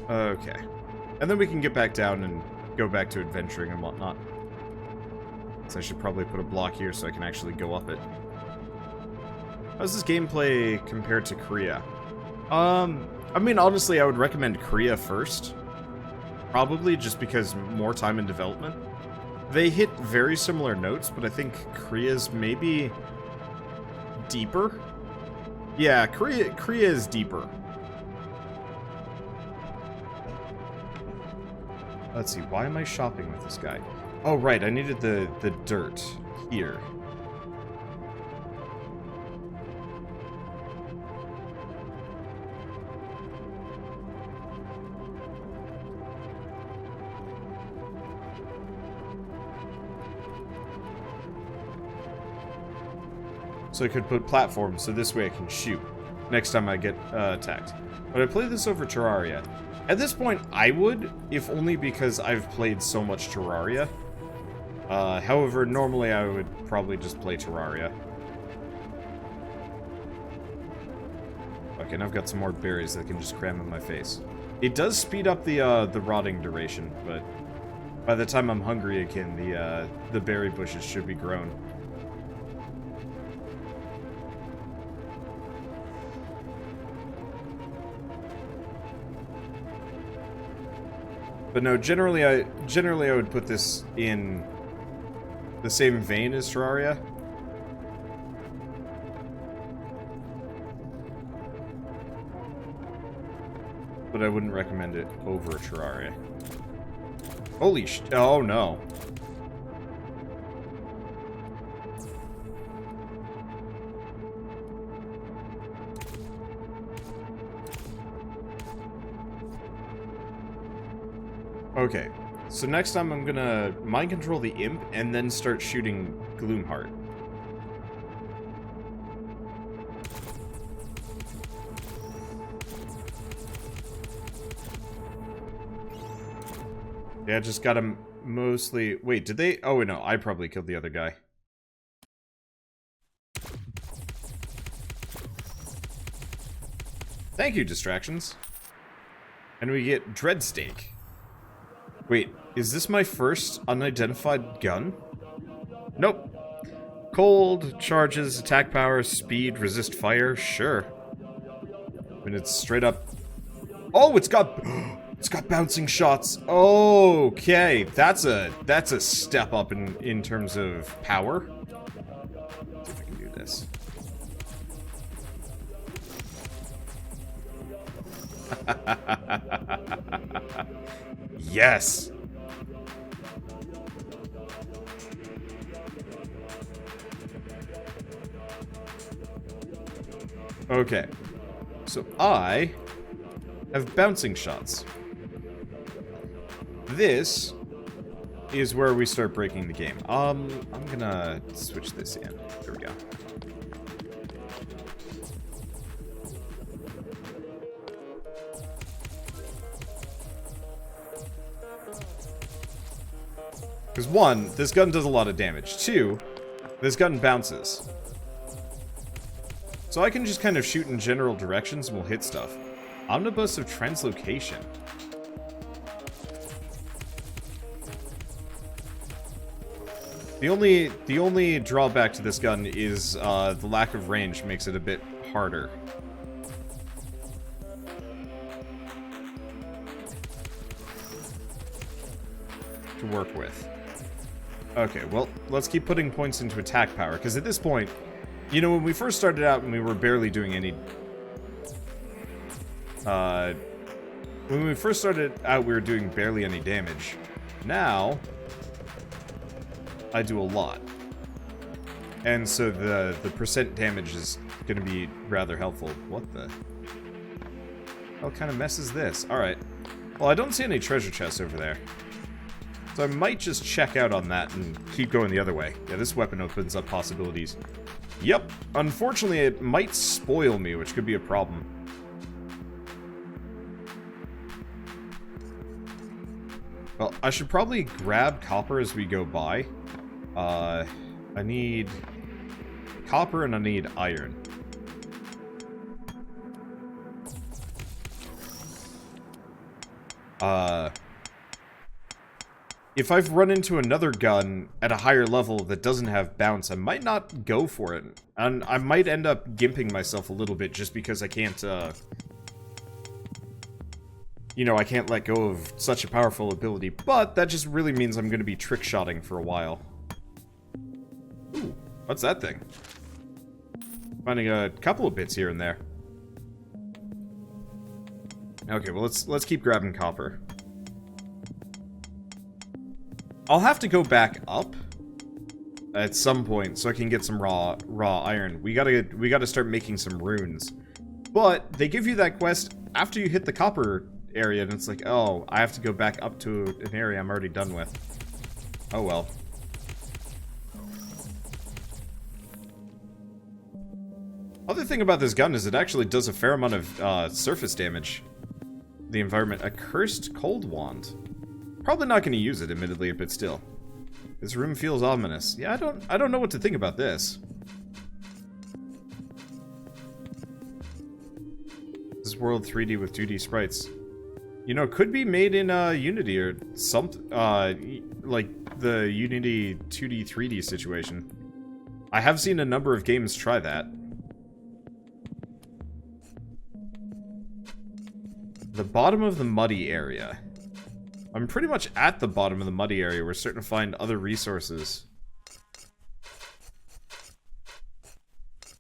Okay. And then we can get back down and go back to adventuring and whatnot. So I should probably put a block here so I can actually go up it. How's this gameplay compared to Korea? I mean, honestly, I would recommend Korea first. Probably just because more time in development. They hit very similar notes, but I think Korea's maybe deeper. Yeah, Korea is deeper. Let's see, why am I shopping with this guy? Oh, right, I needed the dirt here. So I could put platforms, so this way I can shoot next time I get attacked. But I play this over Terraria. At this point, I would, if only because I've played so much Terraria. However, normally I would probably just play Terraria. Okay, and I've got some more berries that I can just cram in my face. It does speed up the rotting duration, but by the time I'm hungry again, the berry bushes should be grown. But no, generally I would put this in the same vein as Terraria. But I wouldn't recommend it over Terraria. Holy oh no. Okay, so next time I'm gonna mind control the imp and then start shooting Gloomheart. Yeah, I just got him mostly... Wait, did they... Oh, no, I probably killed the other guy. Thank you, distractions. And we get Dreadstake. Wait, is this my first unidentified gun? Nope. Cold, charges, attack power, speed, resist fire, sure. I mean, it's straight up... Oh, it's got bouncing shots. Okay, that's a step up in terms of power. Let's see if I can do this. Yes. Okay. So I have bouncing shots. This is where we start breaking the game. I'm gonna switch this in. There we go. Because one, this gun does a lot of damage. Two, this gun bounces. So I can just kind of shoot in general directions and we'll hit stuff. Omnibus of Translocation. The only drawback to this gun is the lack of range makes it a bit harder. To work with. Okay, well, let's keep putting points into attack power, because at this point, you know, when we first started out and we were barely doing any... when we first started out, we were doing barely any damage. Now, I do a lot. And so the percent damage is going to be rather helpful. What the... What kind of mess is this? Alright. Well, I don't see any treasure chests over there. So I might just check out on that and keep going the other way. Yeah, this weapon opens up possibilities. Yep. Unfortunately, it might spoil me, which could be a problem. Well, I should probably grab copper as we go by. I need copper and I need iron. If I've run into another gun at a higher level that doesn't have bounce, I might not go for it. And I might end up gimping myself a little bit just because I can't, you know, I can't let go of such a powerful ability. But that just really means I'm going to be trick-shotting for a while. Ooh, what's that thing? Finding a couple of bits here and there. Okay, well, let's keep grabbing copper. I'll have to go back up at some point so I can get some raw iron. We gotta start making some runes. But they give you that quest after you hit the copper area, and it's like, oh, I have to go back up to an area I'm already done with. Oh well. Other thing about this gun is it actually does a fair amount of surface damage. The environment. A cursed cold wand. Probably not going to use it, admittedly, but still. This room feels ominous. Yeah, I don't know what to think about this. This world 3D with 2D sprites. You know, it could be made in Unity or something, like the Unity 2D 3D situation. I have seen a number of games try that. The bottom of the muddy area. I'm pretty much at the bottom of the muddy area. We're starting to find other resources.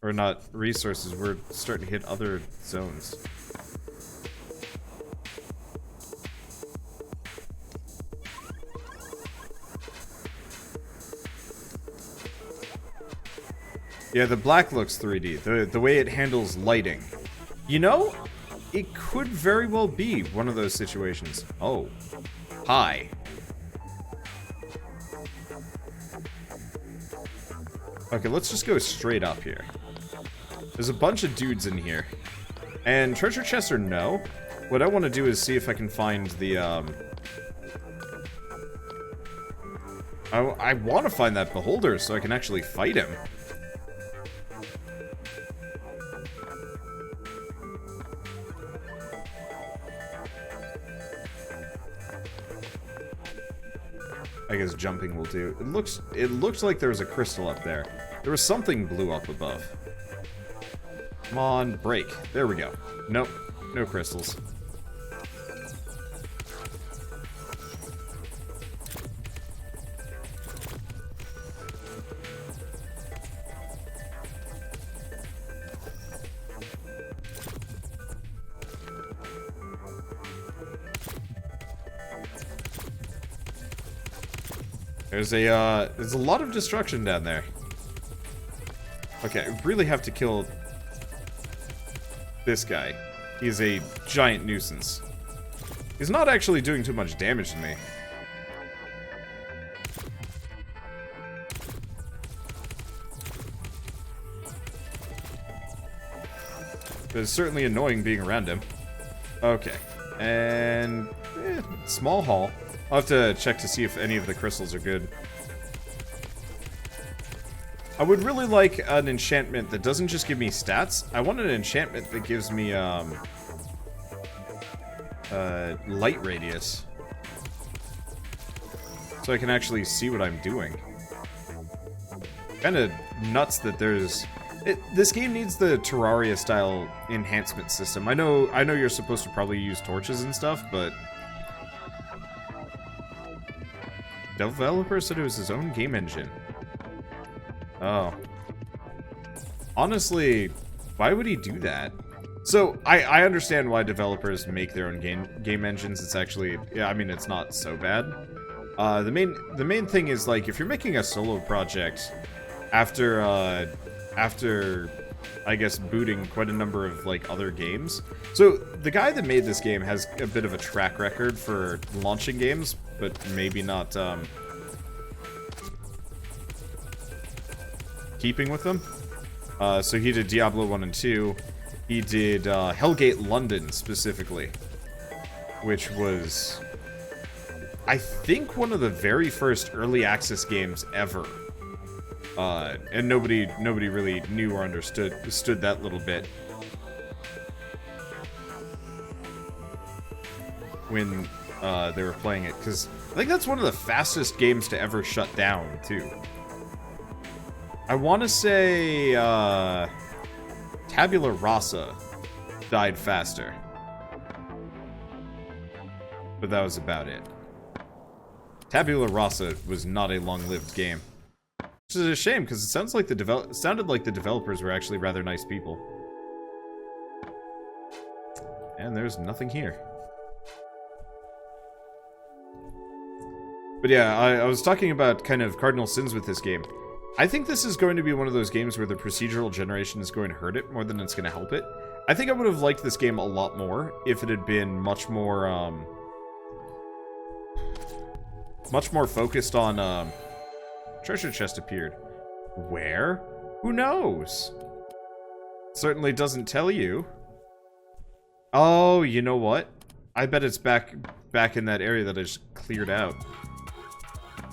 Or not resources, we're starting to hit other zones. Yeah, the black looks 3D. The way it handles lighting. You know, it could very well be one of those situations. Oh. Hi. Okay, let's just go straight up here. There's a bunch of dudes in here. And treasure chests or no. What I want to do is see if I can find the, I want to find that beholder so I can actually fight him. I guess jumping will do. It looks like there was a crystal up there. There was something blue up above. Come on, break. There we go. Nope, no crystals. There's a lot of destruction down there. Okay, I really have to kill this guy. He's a giant nuisance. He's not actually doing too much damage to me. But it's certainly annoying being around him. Okay. And small haul. I'll have to check to see if any of the crystals are good. I would really like an enchantment that doesn't just give me stats. I want an enchantment that gives me, light radius. So I can actually see what I'm doing. Kinda nuts that there's... this game needs the Terraria-style enhancement system. I know you're supposed to probably use torches and stuff, but... Developer said it was his own game engine. Oh. Honestly, why would he do that? So, I understand why developers make their own game engines. It's actually, yeah, I mean, it's not so bad. The main thing is, like, if you're making a solo project after, I guess, booting quite a number of, like, other games. So, the guy that made this game has a bit of a track record for launching games, but maybe not, keeping with them. So he did Diablo 1 and 2. He did Hellgate London, specifically. Which was, I think, one of the very first early access games ever. And nobody really knew or understood that little bit. they were playing it, because I think that's one of the fastest games to ever shut down, too. I want to say, Tabula Rasa died faster. But that was about it. Tabula Rasa was not a long-lived game. Which is a shame, because it sounds like sounded like the developers were actually rather nice people. And there's nothing here. But yeah, I was talking about kind of cardinal sins with this game. I think this is going to be one of those games where the procedural generation is going to hurt it more than it's going to help it. I think I would have liked this game a lot more if it had been much more focused on, treasure chest appeared. Where? Who knows? Certainly doesn't tell you. Oh, you know what? I bet it's back in that area that I just cleared out.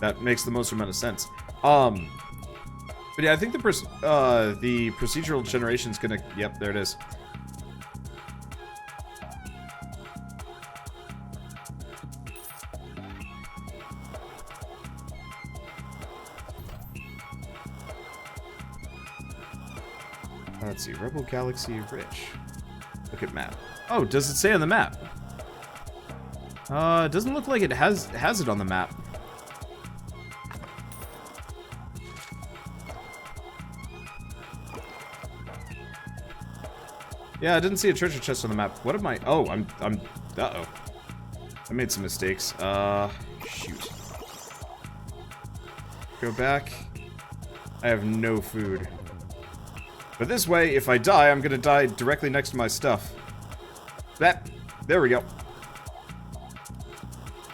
That makes the most amount of sense. But yeah, I think the procedural generation's gonna... Yep, there it is. Let's see, Rebel Galaxy Rich. Look at map. Oh, does it say on the map? It doesn't look like it has it on the map. Yeah, I didn't see a treasure chest on the map. What am I? Oh, I'm uh-oh. I made some mistakes. Shoot. Go back. I have no food. But this way, if I die, I'm gonna die directly next to my stuff. There we go.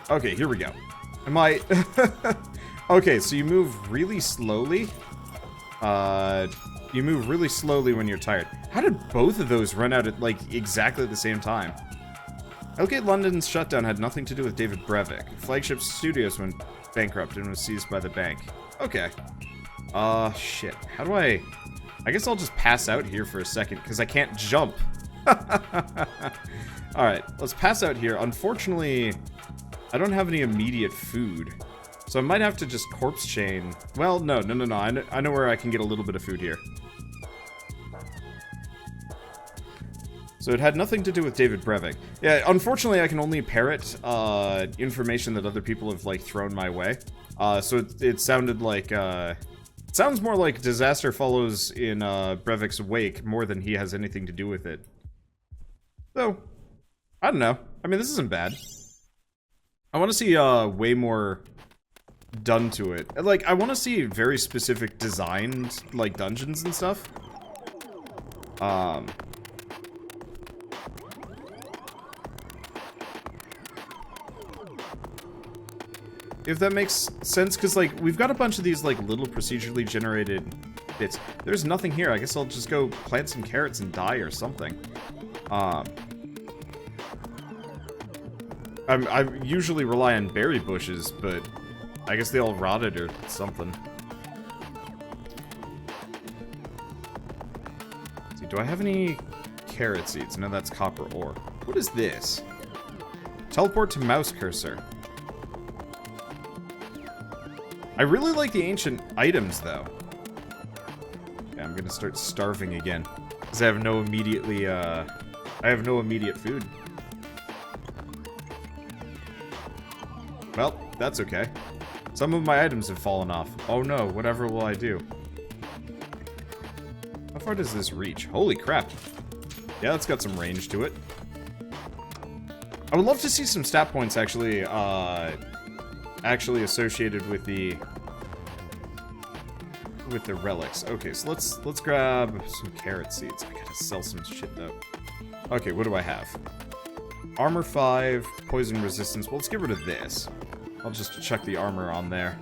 Okay, here we go. Am I... Okay, so you move really slowly. You move really slowly when you're tired. How did both of those run out at, like, exactly the same time? Hellgate London's shutdown had nothing to do with David Brevik. Flagship Studios went bankrupt and was seized by the bank. Okay. Shit. How do I guess I'll just pass out here for a second, because I can't jump. Alright, let's pass out here. Unfortunately, I don't have any immediate food. So I might have to just corpse chain. Well, no. I know where I can get a little bit of food here. So it had nothing to do with David Brevik. Yeah, unfortunately, I can only parrot information that other people have, like, thrown my way. So it sounded like... sounds more like disaster follows in Brevik's wake more than he has anything to do with it. So, I don't know. I mean, this isn't bad. I want to see way more done to it. Like, I want to see very specific designed, like, dungeons and stuff. If that makes sense, because, like, we've got a bunch of these, like, little procedurally generated bits. There's nothing here. I guess I'll just go plant some carrots and die or something. I usually rely on berry bushes, but I guess they all rotted or something. Let's see, do I have any carrot seeds? No, that's copper ore. What is this? Teleport to mouse cursor. I really like the ancient items, though. Yeah, I'm gonna start starving again. Because I have no immediately, I have no immediate food. Well, that's okay. Some of my items have fallen off. Oh no, whatever will I do? How far does this reach? Holy crap. Yeah, it's got some range to it. I would love to see some stat points actually, actually associated with the relics. Okay, so let's grab some carrot seeds. I gotta sell some shit though. Okay, what do I have? Armor 5, poison resistance. Well, let's get rid of this. I'll just chuck the armor on there.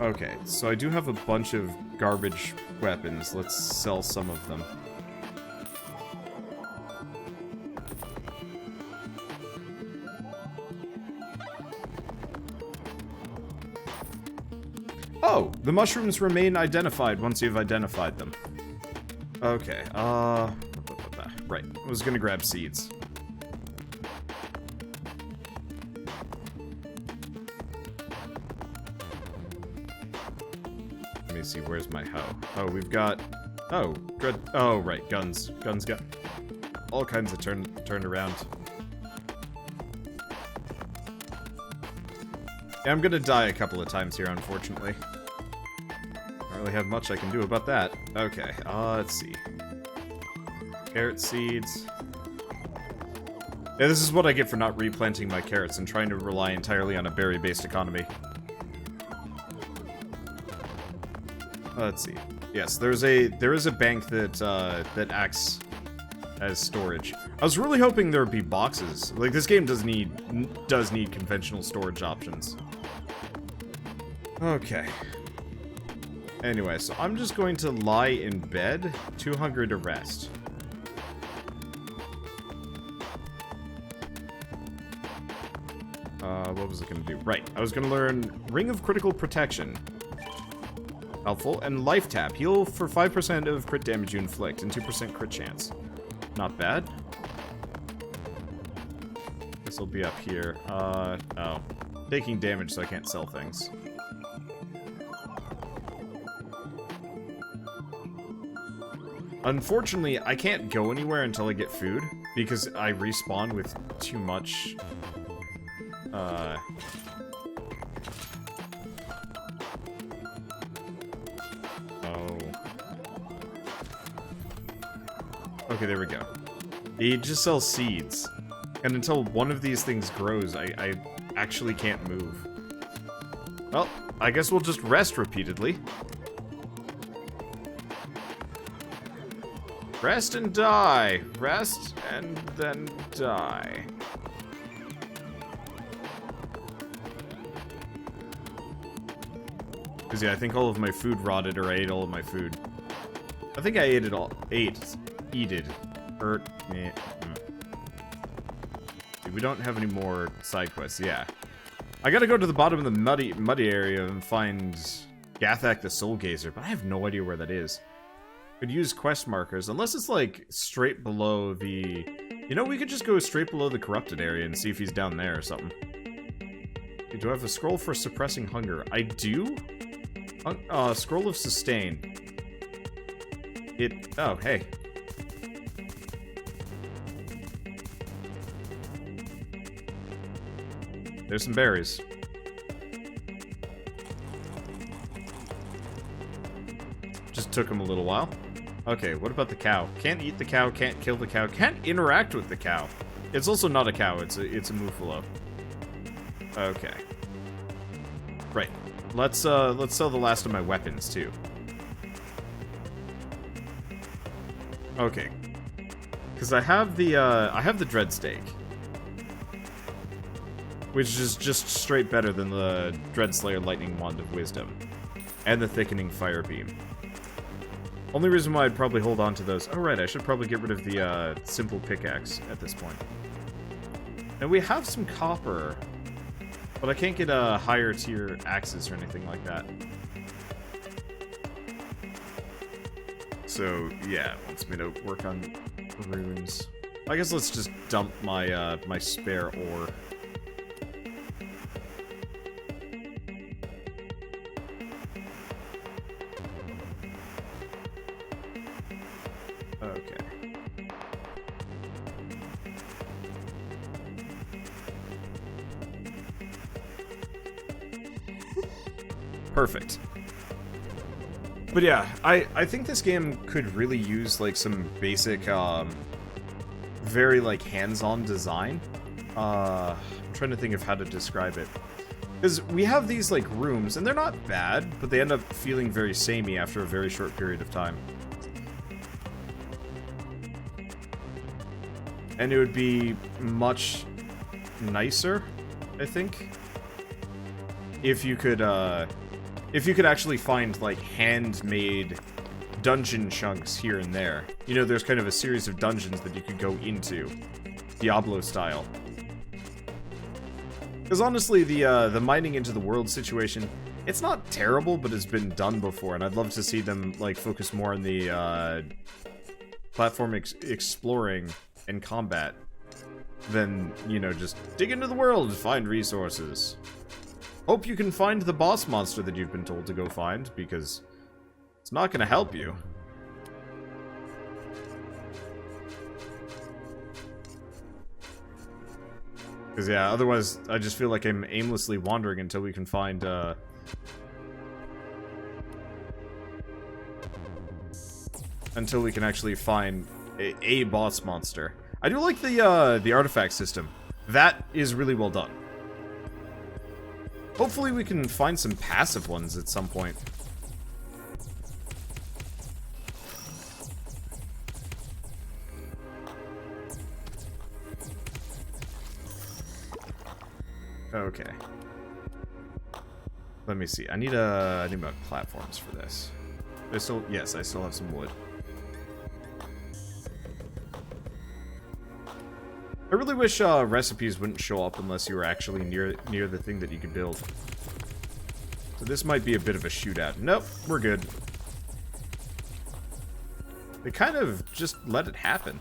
Okay, so I do have a bunch of garbage weapons. Let's sell some of them. Oh, the mushrooms remain identified once you've identified them. Okay, right, I was gonna grab seeds. me see, where's my hoe? Oh, we've got... Oh, good. Oh, right, guns. Guns got all kinds of turned around. Yeah, I'm gonna die a couple of times here, unfortunately. Don't really have much I can do about that. Okay, let's see. Carrot seeds. Yeah, this is what I get for not replanting my carrots and trying to rely entirely on a berry-based economy. Let's see. Yes, there is a bank that that acts as storage. I was really hoping there would be boxes. Like, this game does need conventional storage options. Okay. Anyway, so I'm just going to lie in bed, too hungry to rest. What was it going to do? Right, I was going to learn Ring of Critical Protection. Helpful. And Life Tap. Heal for 5% of crit damage you inflict and 2% crit chance. Not bad. This will be up here. Oh. Taking damage so I can't sell things. Unfortunately, I can't go anywhere until I get food, because I respawn with too much... Okay, there we go. He just sells seeds. And until one of these things grows, I actually can't move. Well, I guess we'll just rest repeatedly. Rest and die. Rest and then die. Because, yeah, I think all of my food rotted, or I ate all of my food. I think I ate it all. Eated. Meh. We don't have any more side quests, yeah. I gotta go to the bottom of the muddy area and find Gathak the Soul Gazer, but I have no idea where that is. Could use quest markers, unless it's like straight below the... You know, we could just go straight below the corrupted area and see if he's down there or something. Do I have a scroll for suppressing hunger? I do? Scroll of sustain. Oh, hey. There's some berries. Just took him a little while. Okay, what about the cow? Can't eat the cow, can't kill the cow, can't interact with the cow. It's also not a cow, it's a muffalo. Okay. Right. Let's sell the last of my weapons too. Okay. Because I have the dread stake. Which is just straight better than the Dreadslayer Lightning Wand of Wisdom. And the Thickening Fire Beam. Only reason why I'd probably hold on to those... Oh, right, I should probably get rid of the Simple Pickaxe at this point. And we have some copper. But I can't get higher tier axes or anything like that. So, yeah, it wants me to work on runes. I guess let's just dump my, my spare ore. Perfect. But yeah, I think this game could really use, like, some basic, very, like, hands-on design. I'm trying to think of how to describe it. Because we have these, like, rooms, and they're not bad, but they end up feeling very samey after a very short period of time. And it would be much nicer, I think, if you could actually find, like, handmade dungeon chunks here and there. You know, there's kind of a series of dungeons that you could go into, Diablo style. Because honestly, the mining into the world situation, it's not terrible, but it's been done before, and I'd love to see them, like, focus more on the platform exploring and combat than, you know, just dig into the world, find resources. Hope you can find the boss monster that you've been told to go find, because It's not going to help you. Because, yeah, otherwise I just feel like I'm aimlessly wandering until we can find, until we can actually find a boss monster. I do like the artifact system. That is really well done. Hopefully we can find some passive ones at some point. Okay. Let me see. I need my platforms for this. Yes, I still have some wood. I really wish recipes wouldn't show up unless you were actually near the thing that you could build. So this might be a bit of a shootout. Nope, we're good. They kind of just let it happen.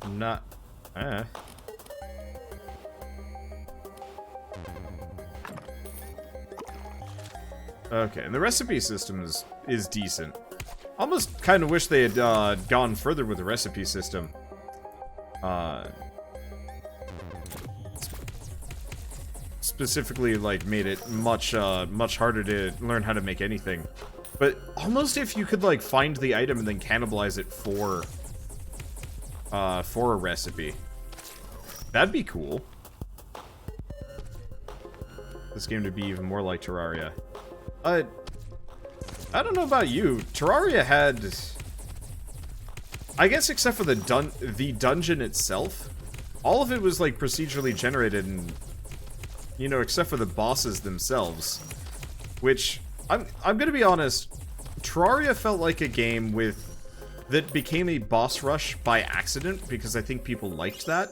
Not... Okay, and the recipe system is decent. Almost kind of wish they had gone further with the recipe system. Specifically, like, made it much harder to learn how to make anything. But almost if you could, like, find the item and then cannibalize it for a recipe. That'd be cool. This game to be even more like Terraria. I don't know about you. Terraria had... I guess except for the dungeon itself, all of it was, like, procedurally generated and... You know, except for the bosses themselves. Which, I'm gonna be honest, Terraria felt like a game that became a boss rush by accident, because I think people liked that.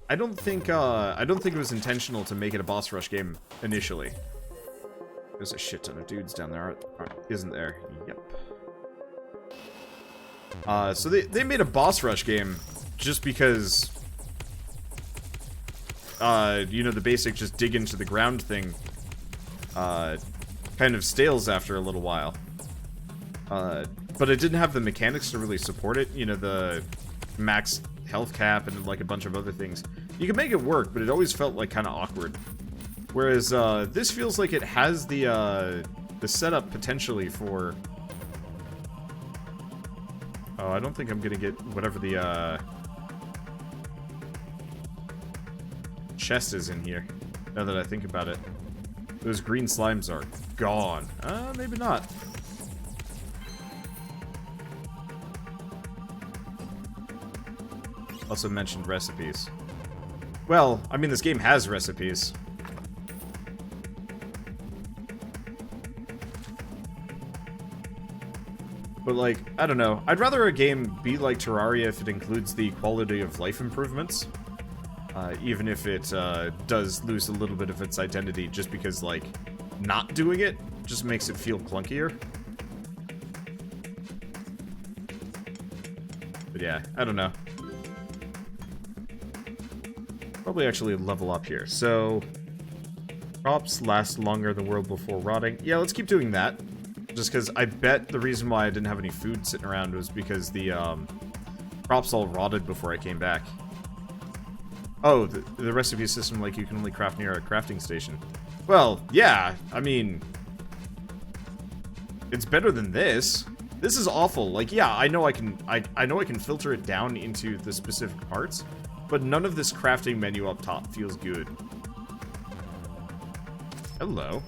I don't think it was intentional to make it a boss rush game initially. There's a shit ton of dudes down there, isn't there? Yep. So they made a boss rush game just because, you know, the basic just dig into the ground thing, kind of stales after a little while. But it didn't have the mechanics to really support it, you know, the max health cap and, like, a bunch of other things. You can make it work, but it always felt, like, kind of awkward. Whereas, this feels like it has the setup potentially for... Oh, I don't think I'm gonna get whatever the, chest is in here, now that I think about it. Those green slimes are gone. Maybe not. Also mentioned recipes. Well, I mean, this game has recipes. But, like, I don't know. I'd rather a game be like Terraria if it includes the quality of life improvements. Even if it does lose a little bit of its identity, just because, like, not doing it just makes it feel clunkier. But yeah, I don't know. Probably actually level up here. So, crops last longer than world before rotting. Yeah, let's keep doing that. Just because I bet the reason why I didn't have any food sitting around was because the crops all rotted before I came back. Oh, the recipe system, like, you can only craft near a crafting station. Well, yeah, I mean, it's better than this. This is awful. Like, yeah, I know I can filter it down into the specific parts, but none of this crafting menu up top feels good. Hello.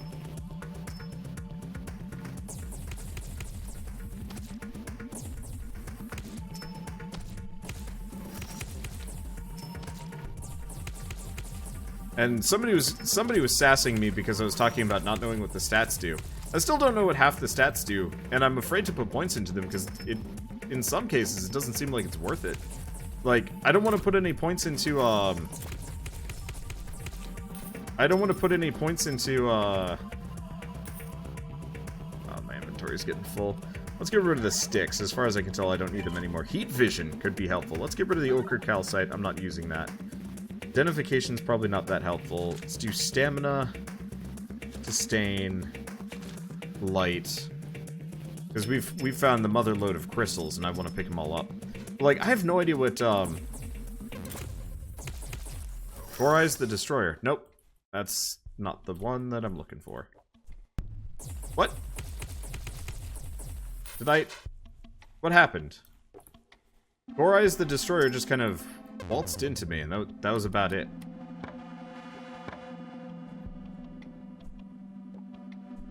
And somebody was sassing me because I was talking about not knowing what the stats do. I still don't know what half the stats do, and I'm afraid to put points into them because in some cases, it doesn't seem like it's worth it. Like, I don't want to put any points into, oh, my inventory's getting full. Let's get rid of the sticks. As far as I can tell, I don't need them anymore. Heat vision could be helpful. Let's get rid of the ochre calcite. I'm not using that. Identification's probably not that helpful. Let's do stamina, sustain, light. Because we've found the mother lode of crystals, and I want to pick them all up. Like, I have no idea what, Four Eyes the Destroyer. Nope. That's not the one that I'm looking for. What? What happened? Four Eyes the Destroyer just kind of waltzed into me, and that was about it.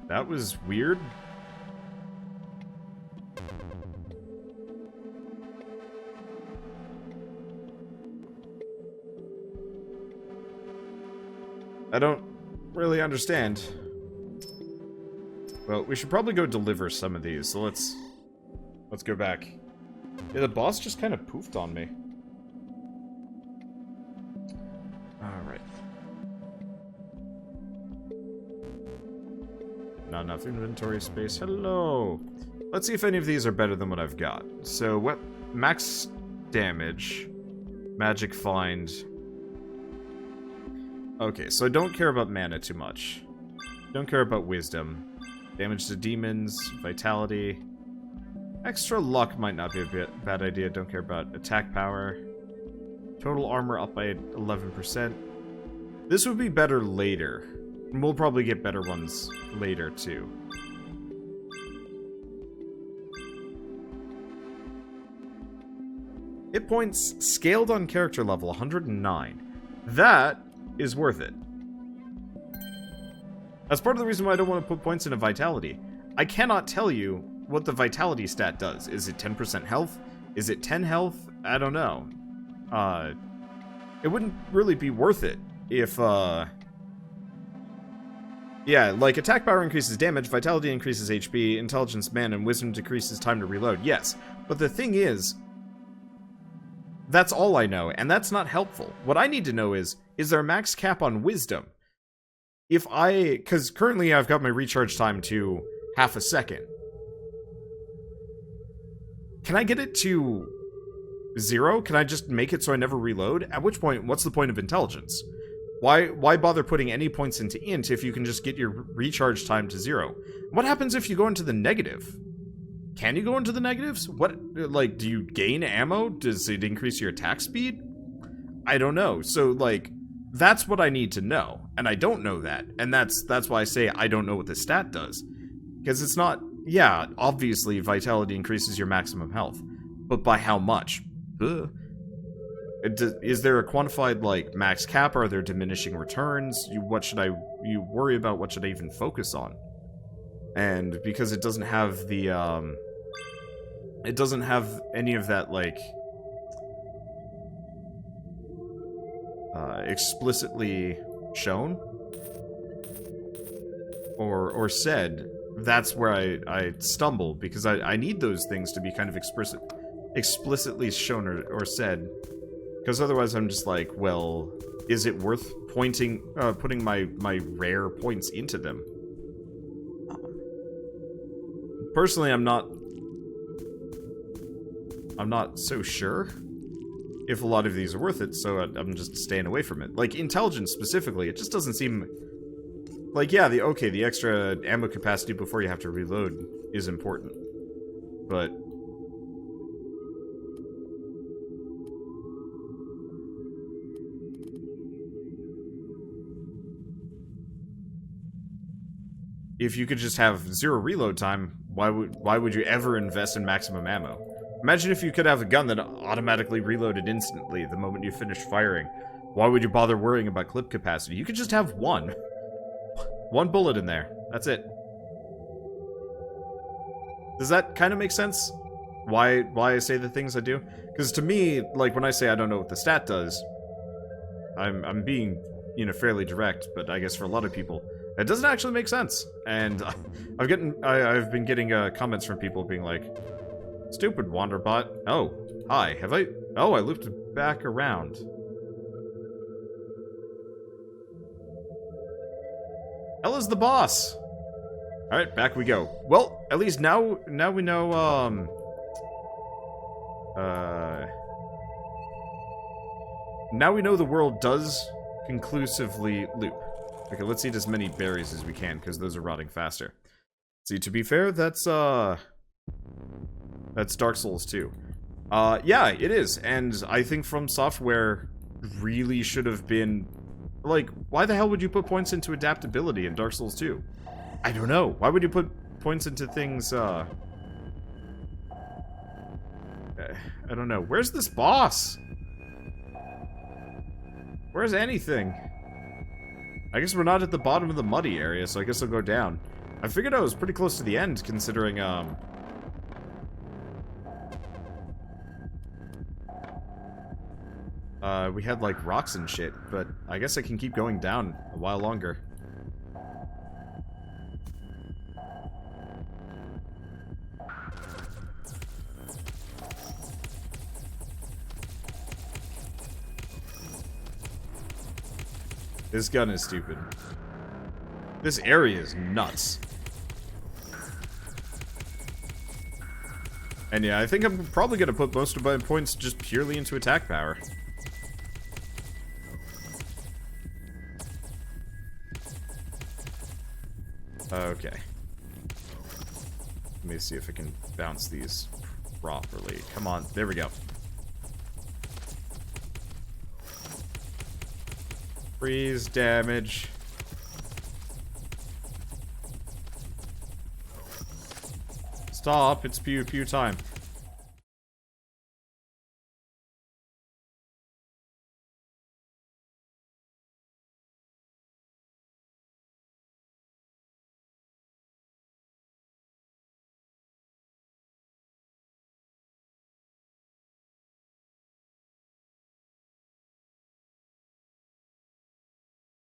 That was weird. I don't really understand. Well, we should probably go deliver some of these, so let's go back. Yeah, the boss just kind of poofed on me. Alright. Not enough inventory space. Hello! Let's see if any of these are better than what I've got. So, what max damage, magic find. Okay, so I don't care about mana too much. Don't care about wisdom. Damage to demons, vitality. Extra luck might not be a bad idea. Don't care about attack power. Total armor up by 11%. This would be better later. And we'll probably get better ones later, too. Hit points scaled on character level 109. That is worth it. That's part of the reason why I don't want to put points into vitality. I cannot tell you what the vitality stat does. Is it 10% health? Is it 10 health? I don't know. It wouldn't really be worth it if, yeah, like, attack power increases damage, vitality increases HP, intelligence, mana, and wisdom decreases time to reload. Yes, but the thing is, that's all I know, and that's not helpful. What I need to know is there a max cap on wisdom? Because currently I've got my recharge time to half a second. Can I get it to 0? Can I just make it so I never reload? At which point, what's the point of intelligence? Why bother putting any points into int if you can just get your recharge time to 0? What happens if you go into the negative? Can you go into the negatives? What, like, do you gain ammo? Does it increase your attack speed? I don't know. So, like, that's what I need to know. And I don't know that. And that's why I say I don't know what the stat does. Because it's not, yeah, obviously vitality increases your maximum health. But by how much? Ugh. Is there a quantified, like, max cap? Are there diminishing returns? What should I worry about? What should I even focus on? And because it doesn't have the, it doesn't have any of that, like, explicitly shown or said, that's where I stumble, because I need those things to be kind of explicitly shown or said, because otherwise I'm just like, well, is it worth putting my rare points into them? Personally, I'm not so sure if a lot of these are worth it, so I'm just staying away from it. Like, intelligence specifically, it just doesn't seem... Like, yeah, the extra ammo capacity before you have to reload is important. But... if you could just have 0 reload time, why would you ever invest in maximum ammo? Imagine if you could have a gun that automatically reloaded instantly the moment you finished firing. Why would you bother worrying about clip capacity? You could just have one. One bullet in there. That's it. Does that kind of make sense? Why I say the things I do? Because to me, like, when I say I don't know what the stat does, I'm being, you know, fairly direct, but I guess for a lot of people, it doesn't actually make sense. And I've been getting comments from people being like, stupid Wanderbot. Oh, hi. Oh, I looped back around. Hell is the boss. Alright, back we go. Well, at least now we know, now we know the world does conclusively loop. Okay, let's eat as many berries as we can, because those are rotting faster. See, to be fair, that's Dark Souls 2. Yeah, it is, and I think From Software really should have been... Like, why the hell would you put points into adaptability in Dark Souls 2? I don't know. Why would you put points into things, I don't know. Where's this boss? Where's anything? I guess we're not at the bottom of the muddy area, so I guess I'll go down. I figured I was pretty close to the end, considering, we had, like, rocks and shit, but I guess I can keep going down a while longer. This gun is stupid. This area is nuts. And yeah, I think I'm probably gonna put most of my points just purely into attack power. Okay. Let me see if I can bounce these properly. Come on, there we go. Freeze damage. Stop, it's pew pew time.